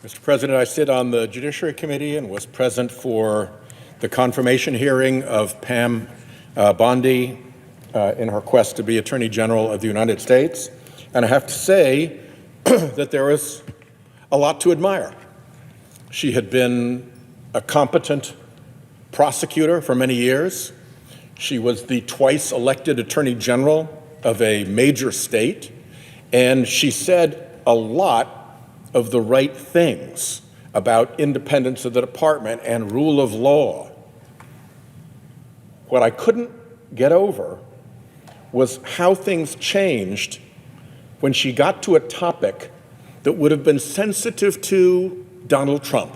Mr. President, I sit on the Judiciary Committee and was present for the confirmation hearing of Pam Bondy in her quest to be Attorney General of the United States. And I have to say that there is a lot to admire. She had been a competent prosecutor for many years. She was the twice elected Attorney General of a major state, and she said a lot of the right things about independence of the department and rule of law. What I couldn't get over was how things changed when she got to a topic that would have been sensitive to Donald Trump,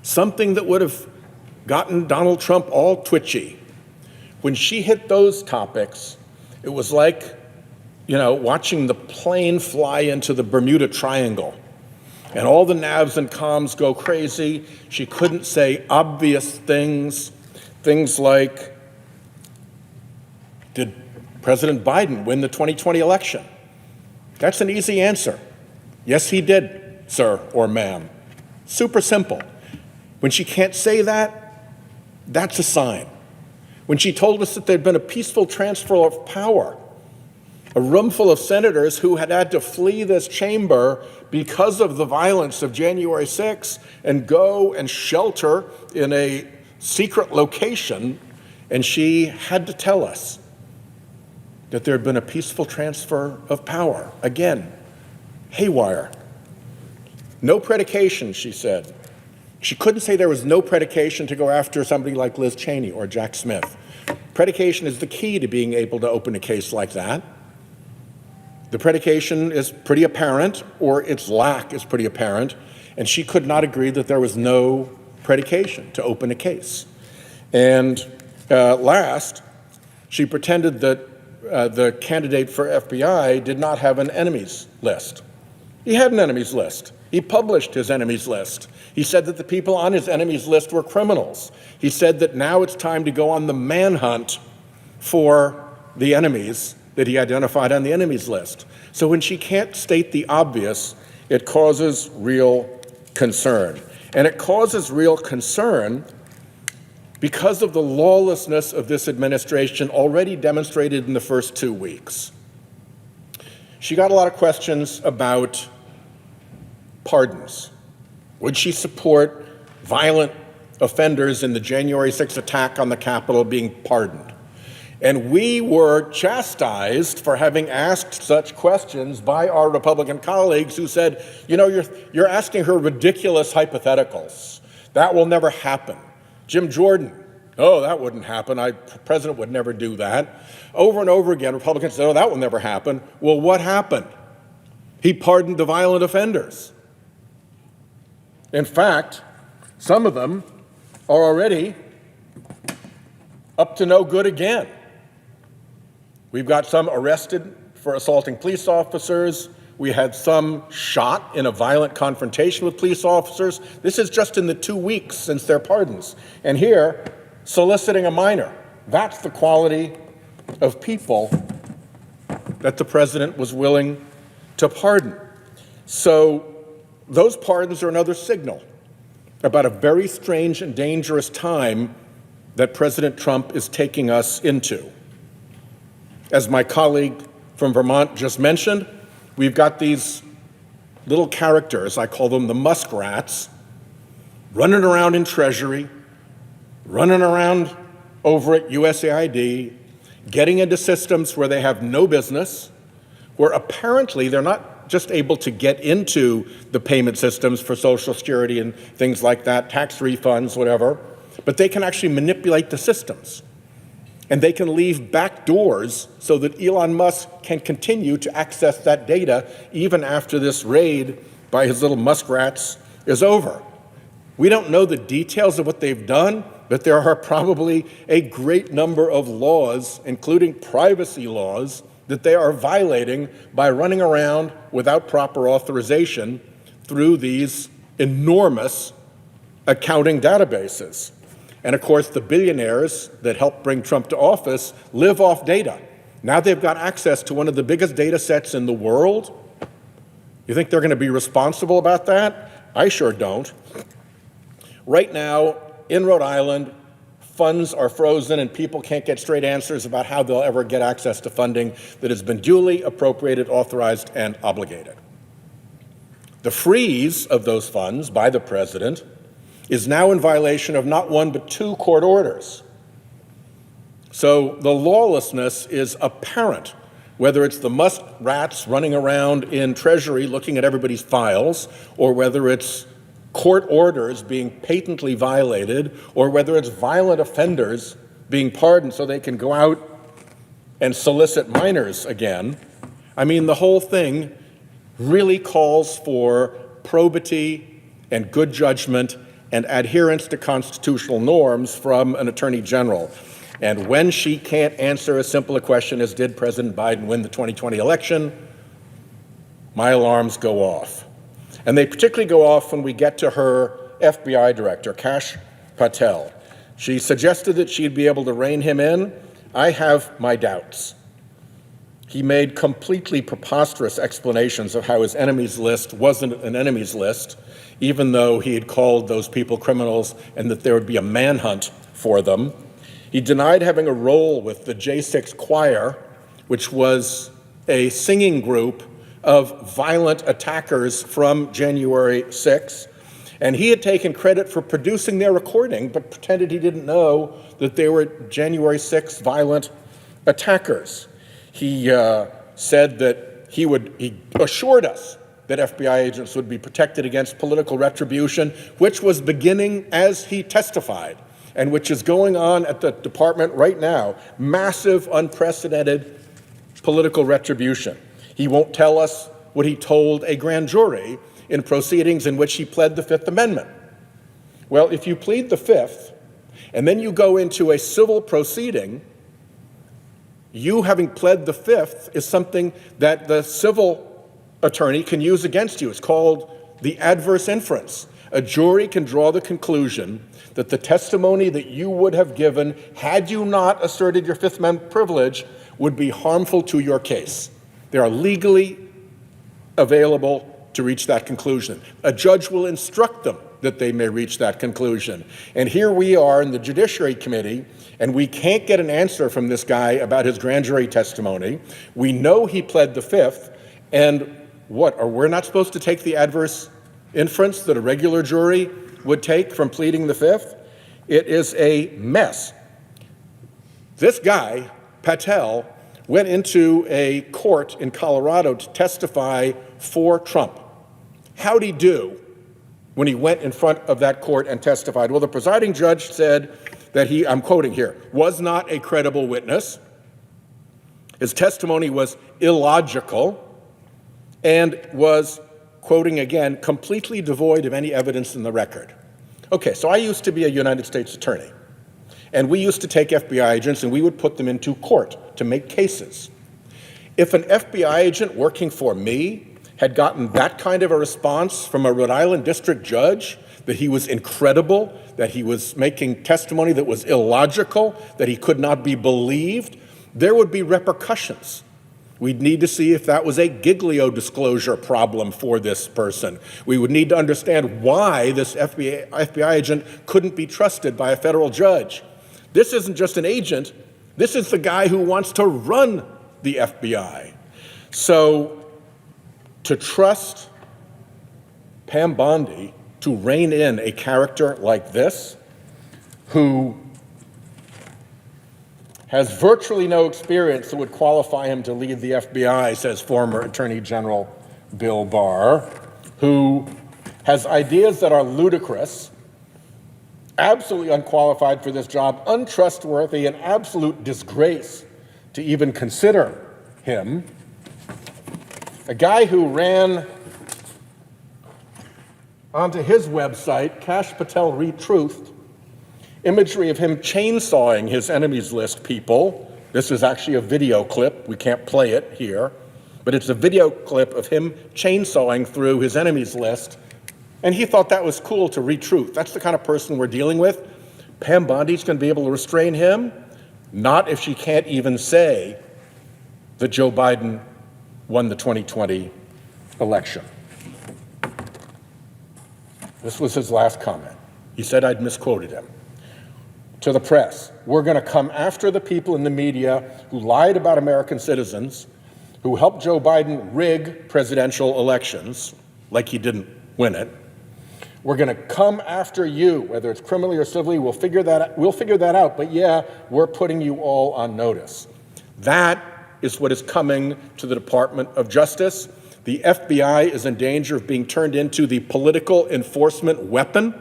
something that would have gotten Donald Trump all twitchy. When she hit those topics, it was like, watching the plane fly into the Bermuda Triangle and all the navs and comms go crazy. She couldn't say obvious things like, did President Biden win the 2020 election? That's an easy answer. Yes, he did, sir or ma'am. Super simple. When she can't say that, that's a sign. When she told us that there'd been a peaceful transfer of power, a room full of senators who had to flee this chamber because of the violence of January 6th and go and shelter in a secret location, and she had to tell us that there had been a peaceful transfer of power. Again, haywire. No predication, she said. She couldn't say there was no predication to go after somebody like Liz Cheney or Jack Smith. Predication is the key to being able to open a case like that. The predication is pretty apparent, or its lack is pretty apparent, and she could not agree that there was no predication to open a case. And last, she pretended that the candidate for FBI did not have an enemies list. He had an enemies list. He published his enemies list. He said that the people on his enemies list were criminals. He said that now it's time to go on the manhunt for the enemies that he identified on the enemies list. So when she can't state the obvious, it causes real concern. And it causes real concern because of the lawlessness of this administration already demonstrated in the first 2 weeks. She got a lot of questions about pardons. Would she support violent offenders in the January 6th attack on the Capitol being pardoned? And we were chastised for having asked such questions by our Republican colleagues who said, you're asking her ridiculous hypotheticals. That will never happen. Jim Jordan, that wouldn't happen. President would never do that. Over and over again, Republicans said, that will never happen. Well, what happened? He pardoned the violent offenders. In fact, some of them are already up to no good again. We've got some arrested for assaulting police officers. We had some shot in a violent confrontation with police officers. This is just in the 2 weeks since their pardons. And here, soliciting a minor. That's the quality of people that the president was willing to pardon. So those pardons are another signal about a very strange and dangerous time that President Trump is taking us into. As my colleague from Vermont just mentioned, we've got these little characters, I call them the muskrats, running around in Treasury, running around over at USAID, getting into systems where they have no business, where apparently they're not just able to get into the payment systems for Social Security and things like that, tax refunds, whatever, but they can actually manipulate the systems. And they can leave back doors so that Elon Musk can continue to access that data even after this raid by his little muskrats is over. We don't know the details of what they've done, but there are probably a great number of laws, including privacy laws, that they are violating by running around without proper authorization through these enormous accounting databases. And of course, the billionaires that helped bring Trump to office live off data. Now they've got access to one of the biggest data sets in the world. You think they're going to be responsible about that? I sure don't. Right now, in Rhode Island, funds are frozen and people can't get straight answers about how they'll ever get access to funding that has been duly appropriated, authorized, and obligated. The freeze of those funds by the president is now in violation of not one but two court orders. So the lawlessness is apparent, whether it's the muskrats running around in Treasury looking at everybody's files, or whether it's court orders being patently violated, or whether it's violent offenders being pardoned so they can go out and solicit minors again. I mean, the whole thing really calls for probity and good judgment and adherence to constitutional norms from an attorney general. And when she can't answer as simple a question as did President Biden win the 2020 election, my alarms go off. And they particularly go off when we get to her FBI director, Cash Patel. She suggested that she'd be able to rein him in. I have my doubts. He made completely preposterous explanations of how his enemies list wasn't an enemies list, even though he had called those people criminals and that there would be a manhunt for them. He denied having a role with the J6 Choir, which was a singing group of violent attackers from January 6th. And he had taken credit for producing their recording, but pretended he didn't know that they were January 6th violent attackers. He said that he assured us that FBI agents would be protected against political retribution, which was beginning as he testified, and which is going on at the department right now, massive, unprecedented political retribution. He won't tell us what he told a grand jury in proceedings in which he pled the Fifth Amendment. Well, if you plead the Fifth, and then you go into a civil proceeding, you having pled the Fifth is something that the civil attorney can use against you. It's called the adverse inference. A jury can draw the conclusion that the testimony that you would have given had you not asserted your Fifth Amendment privilege would be harmful to your case. They are legally available to reach that conclusion. A judge will instruct them that they may reach that conclusion. And here we are in the Judiciary Committee, and we can't get an answer from this guy about his grand jury testimony. We know he pled the Fifth, and we're not supposed to take the adverse inference that a regular jury would take from pleading the Fifth? It is a mess. This guy, Patel, went into a court in Colorado to testify for Trump. How'd he do when he went in front of that court and testified? Well, the presiding judge said that he, I'm quoting here, was not a credible witness. His testimony was illogical and was, quoting again, completely devoid of any evidence in the record. Okay, so I used to be a United States attorney, and we used to take FBI agents and we would put them into court to make cases. If an FBI agent working for me had gotten that kind of a response from a Rhode Island district judge, that he was incredible, that he was making testimony that was illogical, that he could not be believed, there would be repercussions. We'd need to see if that was a Giglio disclosure problem for this person. We would need to understand why this FBI agent couldn't be trusted by a federal judge. This isn't just an agent. This is the guy who wants to run the FBI. So to trust Pam Bondy to rein in a character like this, who has virtually no experience that would qualify him to lead the FBI, says former Attorney General Bill Barr, who has ideas that are ludicrous, absolutely unqualified for this job, untrustworthy, an absolute disgrace to even consider him. A guy who ran onto his website, Cash Patel Retruthed, imagery of him chainsawing his enemies list people. This is actually a video clip. We can't play it here, but it's a video clip of him chainsawing through his enemies list. And he thought that was cool to retruth. That's the kind of person we're dealing with. Pam Bondy's going to be able to restrain him? Not if she can't even say that Joe Biden won the 2020 election. This was his last comment. He said I'd misquoted him. To the press, we're going to come after the people in the media who lied about American citizens, who helped Joe Biden rig presidential elections, like he didn't win it. We're going to come after you, whether it's criminally or civilly. We'll figure that out. But yeah, we're putting you all on notice. That is what is coming to the Department of Justice. The FBI is in danger of being turned into the political enforcement weapon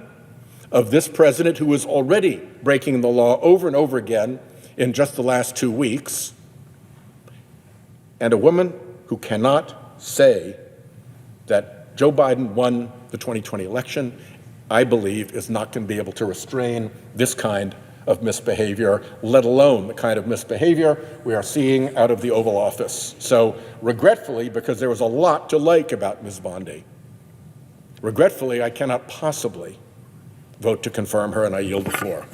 of this president, who is already breaking the law over and over again in just the last 2 weeks, and a woman who cannot say that Joe Biden won the 2020 election, I believe, is not going to be able to restrain this kind of misbehavior, let alone the kind of misbehavior we are seeing out of the Oval Office. So regretfully, because there was a lot to like about Ms. Bondy, regretfully, I cannot possibly vote to confirm her, and I yield the floor.